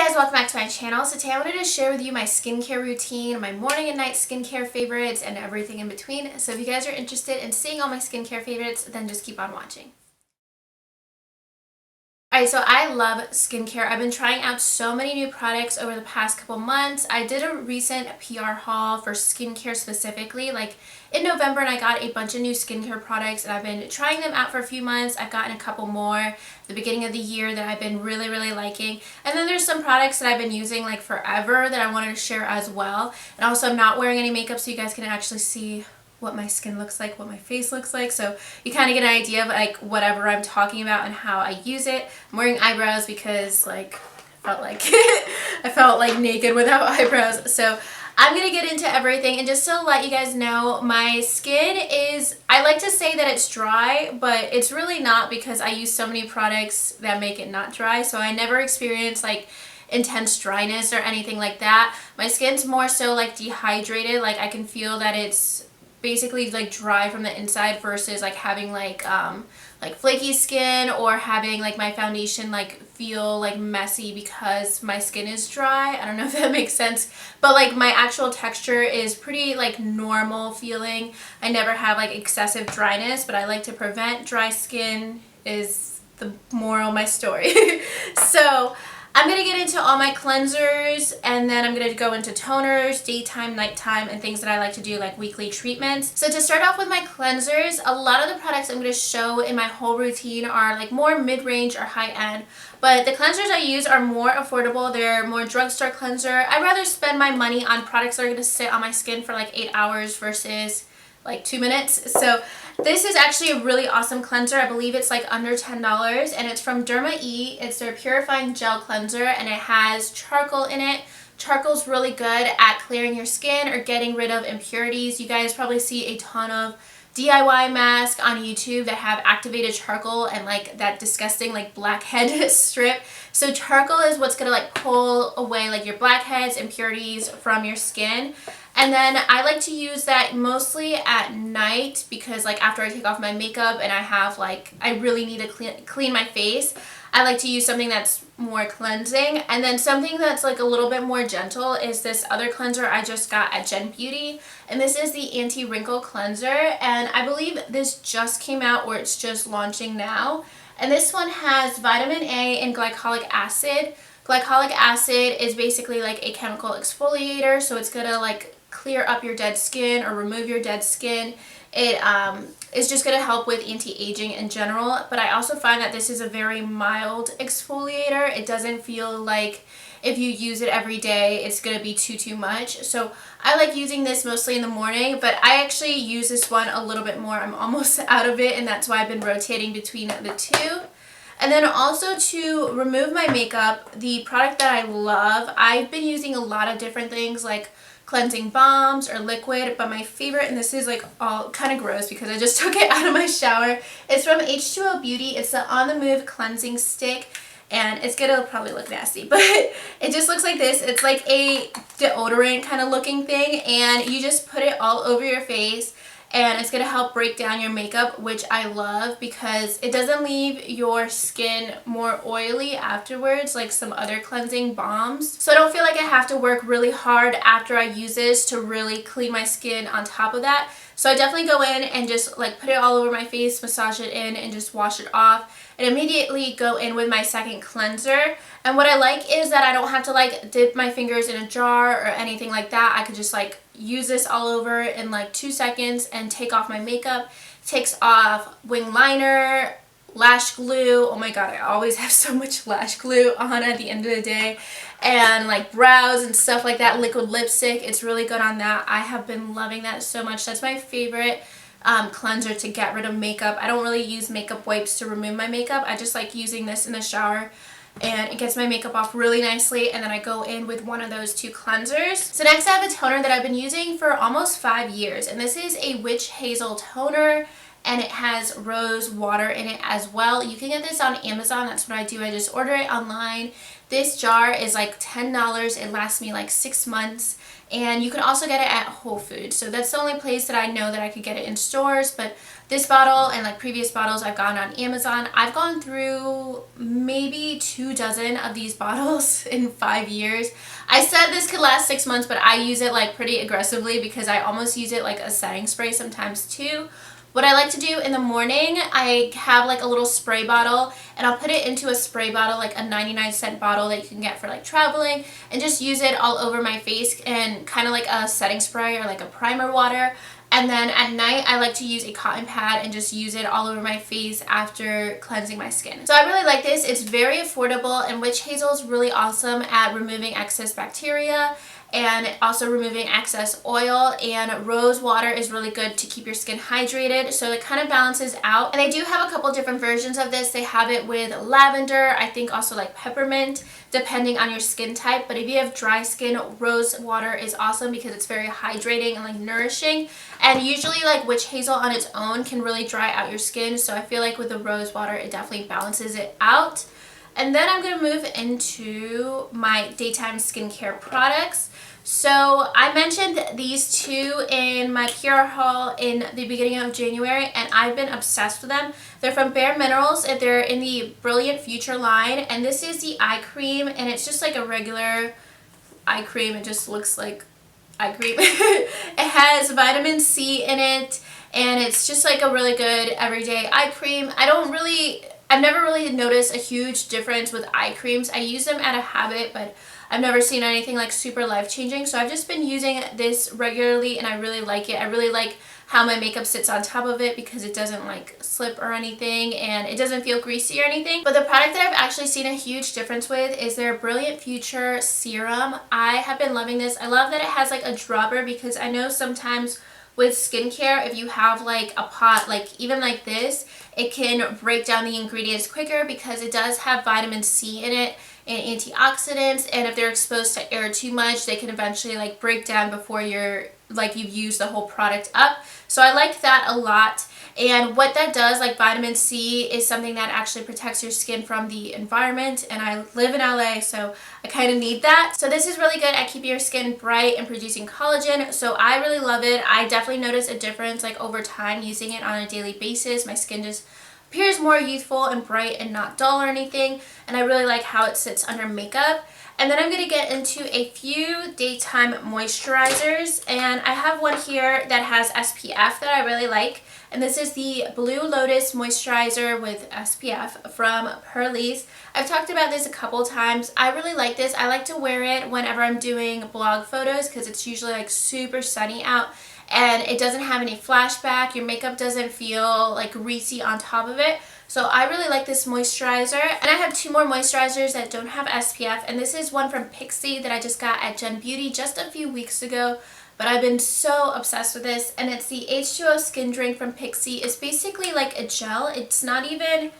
Hey guys, welcome back to my channel. So today I wanted to share with you my skincare routine, my morning and night skincare favorites, and everything in between. So if you guys are interested in seeing all my skincare favorites, then just keep on watching. Alright, so I love skincare. I've been trying out so many new products over the past couple months. I did a recent PR haul for skincare specifically, like in November, and I got a bunch of new skincare products and I've been trying them out for a few months. I've gotten a couple more at the beginning of the year that I've been really liking. And then there's some products that I've been using like forever that I wanted to share as well. And also I'm not wearing any makeup so you guys can actually see what my skin looks like, what my face looks like, so you kind of get an idea of like whatever I'm talking about and how I use it. I'm wearing eyebrows because like I felt like naked without eyebrows. So I'm gonna get into everything, and just to let you guys know, my skin is, I like to say that it's dry, but it's really not because I use so many products that make it not dry. So I never experience like intense dryness or anything like that. My skin's more so like dehydrated. Like I can feel that it's basically like dry from the inside versus like having like flaky skin, or having like my foundation like feel like messy because my skin is dry. I don't know if that makes sense, but like my actual texture is pretty like normal feeling. I never have like excessive dryness, but I like to prevent dry skin is the moral of my story. So I'm going to get into all my cleansers, and then I'm going to go into toners, daytime, nighttime, and things that I like to do like weekly treatments. So to start off with my cleansers, a lot of the products I'm going to show in my whole routine are like more mid-range or high-end, but the cleansers I use are more affordable. They're more drugstore cleanser. I'd rather spend my money on products that are going to sit on my skin for like 8 hours versus like 2 minutes. So this is actually a really awesome cleanser. I believe it's like under $10, and it's from Derma E. It's their purifying gel cleanser, and it has charcoal in it. Charcoal's really good at clearing your skin or getting rid of impurities. You guys probably see a ton of DIY masks on YouTube that have activated charcoal and like that disgusting like blackhead strip. So charcoal is what's gonna like pull away like your blackheads, impurities from your skin. And then I like to use that mostly at night because like after I take off my makeup and I have like, I really need to clean my face, I like to use something that's more cleansing. And then something that's like a little bit more gentle is this other cleanser I just got at Gen Beauty. And this is the Anti-Wrinkle Cleanser. And I believe this just came out, or it's just launching now. And this one has vitamin A and glycolic acid. Glycolic acid is basically like a chemical exfoliator, so it's gonna like clear up your dead skin or remove your dead skin. It is just going to help with anti-aging in general, but I also find that this is a very mild exfoliator. It doesn't feel like if you use it every day it's going to be too much. So I like using this mostly in the morning, but I actually use this one a little bit more. I'm almost out of it, and that's why I've been rotating between the two. And then also to remove my makeup, the product that I love, I've been using a lot of different things like cleansing balms or liquid, but my favorite, and this is like all kind of gross because I just took it out of my shower, it's from H2O Beauty. It's the On The Move cleansing stick, and it's gonna probably look nasty, but it just looks like this. It's like a deodorant kind of looking thing, and you just put it all over your face, and it's going to help break down your makeup, which I love because it doesn't leave your skin more oily afterwards like some other cleansing balms. So I don't feel like I have to work really hard after I use this to really clean my skin on top of that. So I definitely go in and just like put it all over my face, massage it in, and just wash it off, and immediately go in with my second cleanser. And what I like is that I don't have to like dip my fingers in a jar or anything like that. I could just like use this all over in like 2 seconds and take off my makeup. Takes off wing liner, lash glue. Oh my god, I always have so much lash glue on at the end of the day. And like brows and stuff like that. Liquid lipstick, it's really good on that. I have been loving that so much. That's my favorite cleanser to get rid of makeup. I don't really use makeup wipes to remove my makeup. I just like using this in the shower, and it gets my makeup off really nicely, and then I go in with one of those two cleansers. So next I have a toner that I've been using for almost 5 years, and this is a Witch Hazel toner. and it has rose water in it as well. You can get this on Amazon. That's what I do. I just order it online. This jar is like $10. It lasts me like 6 months. And you can also get it at Whole Foods. So that's the only place that I know that I could get it in stores. But this bottle and like previous bottles I've gotten on Amazon. I've gone through maybe 24 of these bottles in 5 years. I said this could last 6 months, but I use it like pretty aggressively because I almost use it like a setting spray sometimes too. What I like to do in the morning, I have like a little spray bottle and I'll put it into a spray bottle, like a 99-cent bottle that you can get for like traveling, and just use it all over my face and kind of like a setting spray or like a primer water. And then at night, I like to use a cotton pad and just use it all over my face after cleansing my skin. So I really like this. It's very affordable, and witch hazel is really awesome at removing excess bacteria and also removing excess oil, and rose water is really good to keep your skin hydrated, so it kind of balances out. And they do have a couple different versions of this. They have it with lavender, I think also like peppermint, depending on your skin type. But if you have dry skin, rose water is awesome because it's very hydrating and like nourishing. And usually like witch hazel on its own can really dry out your skin, so I feel like with the rose water it definitely balances it out. And then I'm going to move into my daytime skincare products. So I mentioned these two in my PR haul in the beginning of January, and I've been obsessed with them. They're from Bare Minerals, and they're in the Brilliant Future line. And this is the eye cream, and it's just like a regular eye cream. It just looks like eye cream. It has vitamin C in it, and it's just like a really good everyday eye cream. I've never really noticed a huge difference with eye creams. I use them out of habit, but I've never seen anything like super life-changing. So I've just been using this regularly, and I really like it. I really like how my makeup sits on top of it because it doesn't like slip or anything, and it doesn't feel greasy or anything. But the product that I've actually seen a huge difference with is their Brilliant Future Serum. I have been loving this. I love that it has like a dropper, because I know sometimes with skincare, if you have like a pot, like even like this, it can break down the ingredients quicker because it does have vitamin C in it and antioxidants, and if they're exposed to air too much, they can eventually like break down before you've used the whole product up. So I like that a lot. And what that does, like vitamin C is something that actually protects your skin from the environment, and I live in LA, so I kind of need that. So this is really good at keeping your skin bright and producing collagen, so I really love it. I definitely notice a difference like over time using it on a daily basis. My skin just appears more youthful and bright and not dull or anything, and I really like how it sits under makeup. And then I'm going to get into a few daytime moisturizers, and I have one here that has SPF that I really like, and this is the Blue Lotus Moisturizer with SPF from Purlisse. I've talked about this a couple times. I really like this. I like to wear it whenever I'm doing blog photos because it's usually like super sunny out, and it doesn't have any flashback. Your makeup doesn't feel like greasy on top of it. So I really like this moisturizer. And I have two more moisturizers that don't have SPF, and this is one from Pixi that I just got at Gen Beauty just a few weeks ago. But I've been so obsessed with this, and it's the H2O Skin Drink from Pixi. It's basically like a gel. It's not even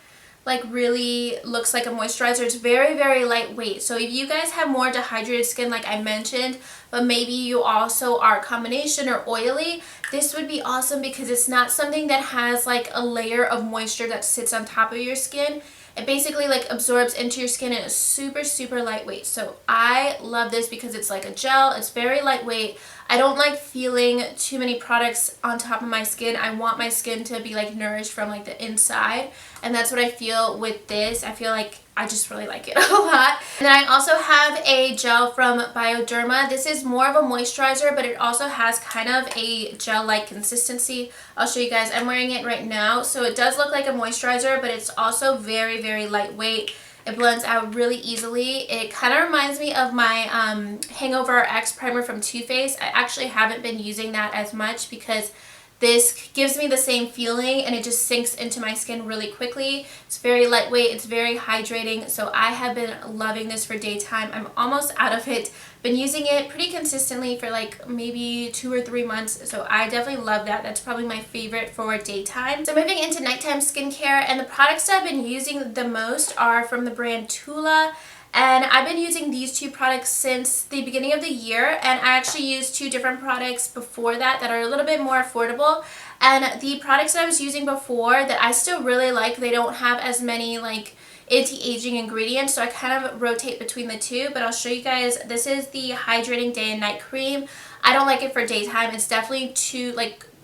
like really looks like a moisturizer. It's very, very lightweight. So if you guys have more dehydrated skin like I mentioned, but maybe you also are combination or oily, this would be awesome because it's not something that has like a layer of moisture that sits on top of your skin. It basically like absorbs into your skin and is super, super lightweight. So I love this because it's like a gel. It's very lightweight. I don't like feeling too many products on top of my skin. I want my skin to be like nourished from like the inside, and that's what I feel with this. I feel like I just really like it a lot. And then I also have a gel from Bioderma. This is more of a moisturizer, but it also has kind of a gel-like consistency. I'll show you guys. I'm wearing it right now. So it does look like a moisturizer, but it's also very, very lightweight. It blends out really easily. It kind of reminds me of my Hangover X primer from Too Faced. I actually haven't been using that as much because this gives me the same feeling and it just sinks into my skin really quickly. It's very lightweight, it's very hydrating, so I have been loving this for daytime. I'm almost out of it. Been using it pretty consistently for like maybe 2 or 3 months, so I definitely love that. That's probably my favorite for daytime. So moving into nighttime skincare, and the products that I've been using the most are from the brand Tula. And I've been using these two products since the beginning of the year, and I actually used two different products before that that are a little bit more affordable. And the products that I was using before that I still really like, they don't have as many like anti-aging ingredients, so I kind of rotate between the two. But I'll show you guys. This is the Hydrating Day and Night Cream. I don't like it for daytime. It's definitely too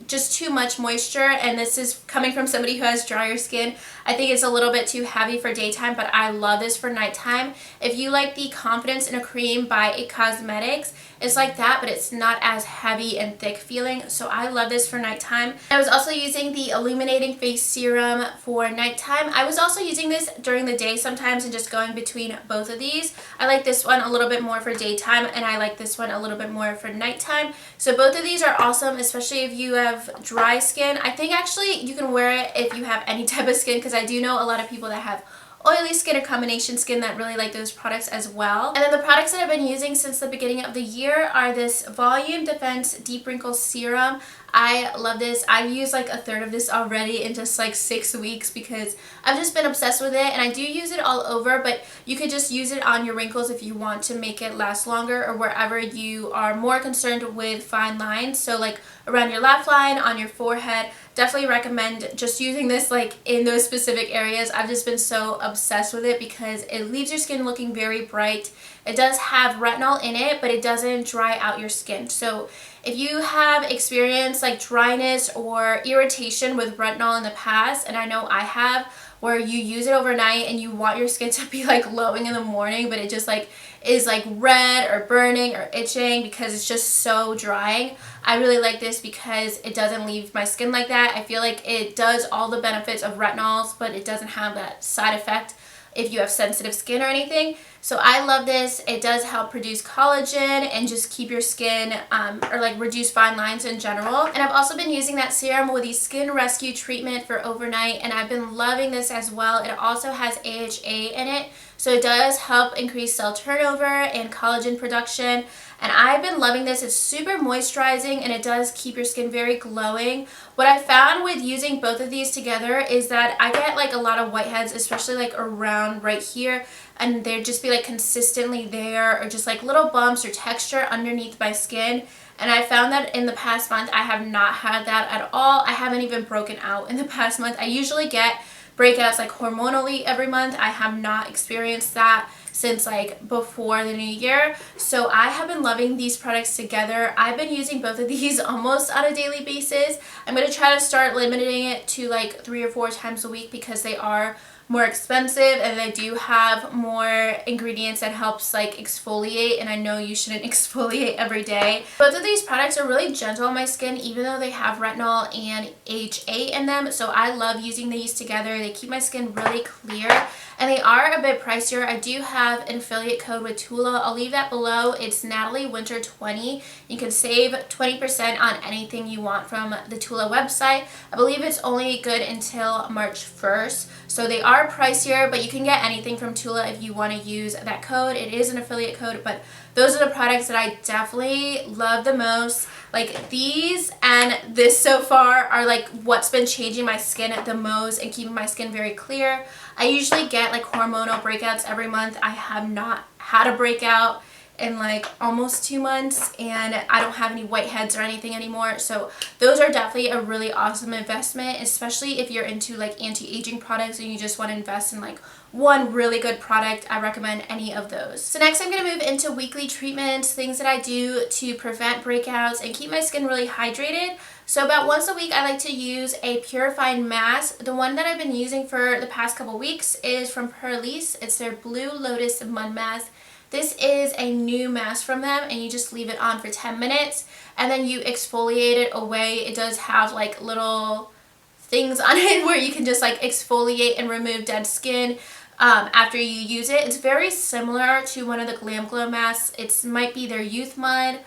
just too much moisture, and this is coming from somebody who has drier skin. I think it's a little bit too heavy for daytime, but I love this for nighttime. If you like the Confidence in a Cream by It Cosmetics, it's like that, but it's not as heavy and thick feeling, so I love this for nighttime. I was also using the Illuminating Face Serum for nighttime. I was also using this during the day sometimes and just going between both of these. I like this one a little bit more for daytime, and I like this one a little bit more for nighttime. So both of these are awesome, especially if you have dry skin. I think actually you can wear it if you have any type of skin, because I do know a lot of people that have oily skin or combination skin that really like those products as well. And then the products that I've been using since the beginning of the year are this Volume Defense Deep Wrinkle Serum. I love this. I've used like a third of this already in just like 6 weeks because I've just been obsessed with it, and I do use it all over, but you could just use it on your wrinkles if you want to make it last longer, or wherever you are more concerned with fine lines. So like around your laugh line, on your forehead. Definitely recommend just using this like in those specific areas. I've just been so obsessed with it because it leaves your skin looking very bright. It does have retinol in it, but it doesn't dry out your skin. So if you have experienced like dryness or irritation with retinol in the past, and I know I have, where you use it overnight and you want your skin to be like glowing in the morning, but it just like is like red or burning or itching because it's just so drying. I really like this because it doesn't leave my skin like that. I feel like it does all the benefits of retinols, but it doesn't have that side effect if you have sensitive skin or anything. So I love this. It does help produce collagen and just keep your skin or like reduce fine lines in general. And I've also been using that serum with the Skin Rescue treatment for overnight, and I've been loving this as well. It also has AHA in it, so it does help increase cell turnover and collagen production. And I've been loving this. It's super moisturizing and it does keep your skin very glowing. What I found with using both of these together is that I get like a lot of whiteheads, especially like around right here, and they'd just be like consistently there, or just like little bumps or texture underneath my skin. And I found that in the past month I have not had that at all. I haven't even broken out in the past month. I usually get breakouts like hormonally every month. I have not experienced that since like before the new year. So I have been loving these products together. I've been using both of these almost on a daily basis. I'm going to try to start limiting it to like 3 or 4 times a week because they are more expensive and they do have more ingredients that helps like exfoliate, and I know you shouldn't exfoliate every day. Both of these products are really gentle on my skin even though they have retinol and AHA in them, so I love using these together. They keep my skin really clear and they are a bit pricier. I do have an affiliate code with Tula. I'll leave that below. It's Natalie Winter 20. You can save 20% on anything you want from the Tula website. I believe it's only good until March 1st. So they are pricier, but you can get anything from Tula if you want to use that code. It is an affiliate code, but those are the products that I definitely love the most. Like these and this so far are like what's been changing my skin the most and keeping my skin very clear. I usually get like hormonal breakouts every month. I have not had a breakout in like almost 2 months, and I don't have any whiteheads or anything anymore. So those are definitely a really awesome investment, especially if you're into like anti-aging products and you just want to invest in like one really good product. I recommend any of those. So next I'm going to move into weekly treatments, things that I do to prevent breakouts and keep my skin really hydrated. So about once a week I like to use a purifying mask. The one that I've been using for the past couple weeks is from Purlisse. It's their Blue Lotus Mud Mask. This is a new mask from them, and you just leave it on for 10 minutes and then you exfoliate it away. It does have like little things on it where you can just like exfoliate and remove dead skin after you use it. It's very similar to one of the Glam Glow masks. It might be their Youth Mud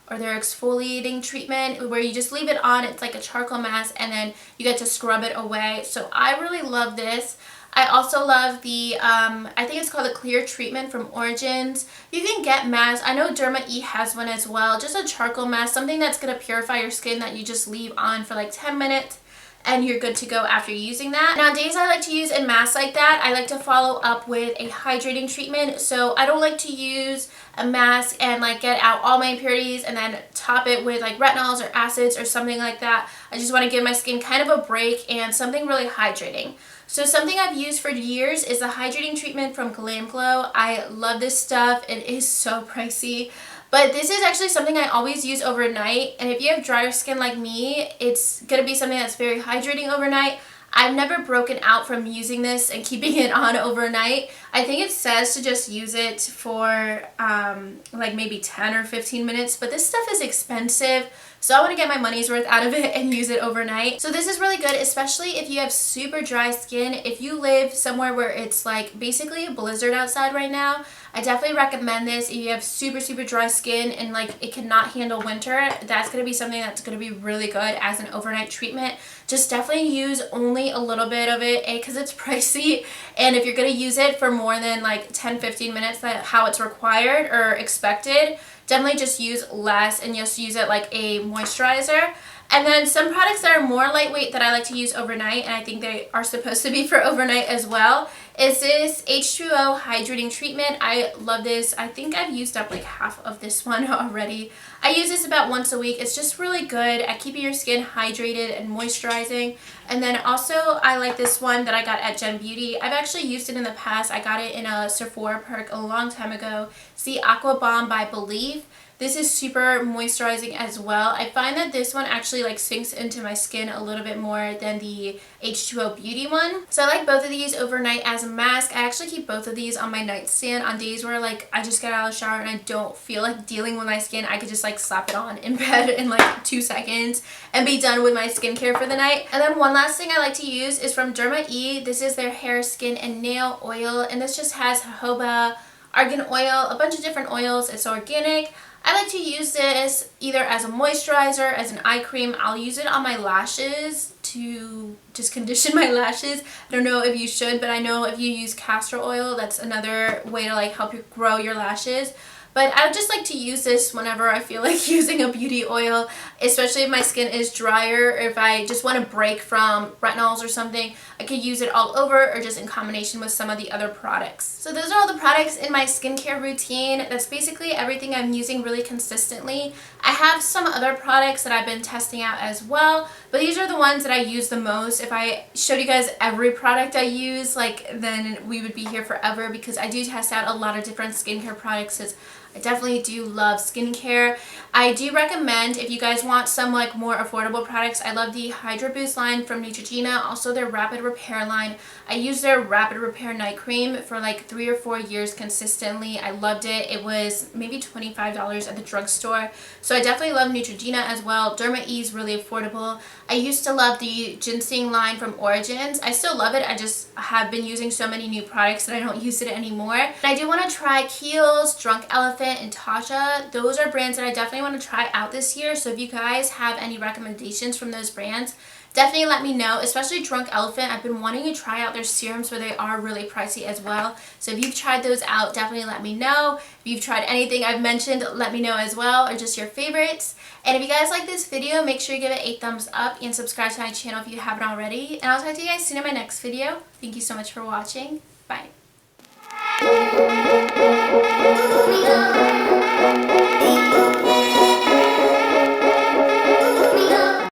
or their exfoliating treatment where you just leave it on. It's like a charcoal mask and then you get to scrub it away. So I really love this. I also love the, I think it's called the Clear Treatment from Origins. You can get masks. I know Derma E has one as well. Just a charcoal mask, something that's going to purify your skin that you just leave on for like 10 minutes. and you're good to go after using that. And on days I like to use a mask like that, I like to follow up with a hydrating treatment. So I don't like to use a mask and like get out all my impurities and then top it with like retinols or acids or something like that. I just want to give my skin kind of a break and something really hydrating. So something I've used for years is the hydrating treatment from Glam Glow. I love this stuff. It is so pricey, but this is actually something I always use overnight. And if you have drier skin like me, it's going to be something that's very hydrating overnight. I've never broken out from using this and keeping it on overnight. I think it says to just use it for like maybe 10 or 15 minutes, but this stuff is expensive. So I want to get my money's worth out of it and use it overnight. So this is really good, especially if you have super dry skin. If you live somewhere where it's like basically a blizzard outside right now, I definitely recommend this. If you have super dry skin and like it cannot handle winter, that's going to be something that's going to be really good as an overnight treatment. Just definitely use only a little bit of it, because it's pricey, and if you're going to use it for more than like 10-15 minutes, how it's required or expected, definitely just use less and just use it like a moisturizer. And then some products that are more lightweight that I like to use overnight, and I think they are supposed to be for overnight as well, is this H2O hydrating treatment. I love this. I think I've used up like half of this one already. I use this about once a week. It's just really good at keeping your skin hydrated and moisturizing. And then also I like this one that I got at Gem Beauty. I've actually used it in the past. I got it in a Sephora perk a long time ago. It's the Aqua Bomb by Believe. This is super moisturizing as well. I find that this one actually like sinks into my skin a little bit more than the H2O Beauty one. So I like both of these overnight as a mask. I actually keep both of these on my nightstand on days where like I just get out of the shower and I don't feel like dealing with my skin. I could just like slap it on in bed in like 2 seconds and be done with my skincare for the night. And then one last thing I like to use is from Derma E. This is their hair, skin, and nail oil, and this just has jojoba, argan oil, a bunch of different oils. It's organic. I like to use this either as a moisturizer, as an eye cream. I'll use it on my lashes to just condition my lashes. I don't know if you should, but I know if you use castor oil, that's another way to like help you grow your lashes. But I just like to use this whenever I feel like using a beauty oil, especially if my skin is drier, or if I just want to break from retinols or something. I could use it all over or just in combination with some of the other products. So those are all the products in my skincare routine. That's basically everything I'm using really consistently. I have some other products that I've been testing out as well, but these are the ones that I use the most. If I showed you guys every product I use, like, then we would be here forever, because I do test out a lot of different skincare products. I definitely do love skincare. I do recommend, if you guys want some like more affordable products, I love the Hydra Boost line from Neutrogena, also their Rapid Repair line. I used their Rapid Repair night cream for like 3 or 4 years consistently. I loved it. It was maybe $25 at the drugstore. So I definitely love Neutrogena as well. Derma E is really affordable. I used to love the ginseng line from Origins. I still love it. I just have been using so many new products that I don't use it anymore. But I do want to try Kiehl's, Drunk Elephant, and Tatcha. Those are brands that I definitely want to try out this year. So if you guys have any recommendations from those brands, definitely let me know, especially Drunk Elephant. I've been wanting to try out their serums, but they are really pricey as well. So if you've tried those out, definitely let me know. If you've tried anything I've mentioned, let me know as well, or just your favorites. And if you guys like this video, make sure you give it a thumbs up and subscribe to my channel if you haven't already. And I'll talk to you guys soon in my next video. Thank you so much for watching. Bye.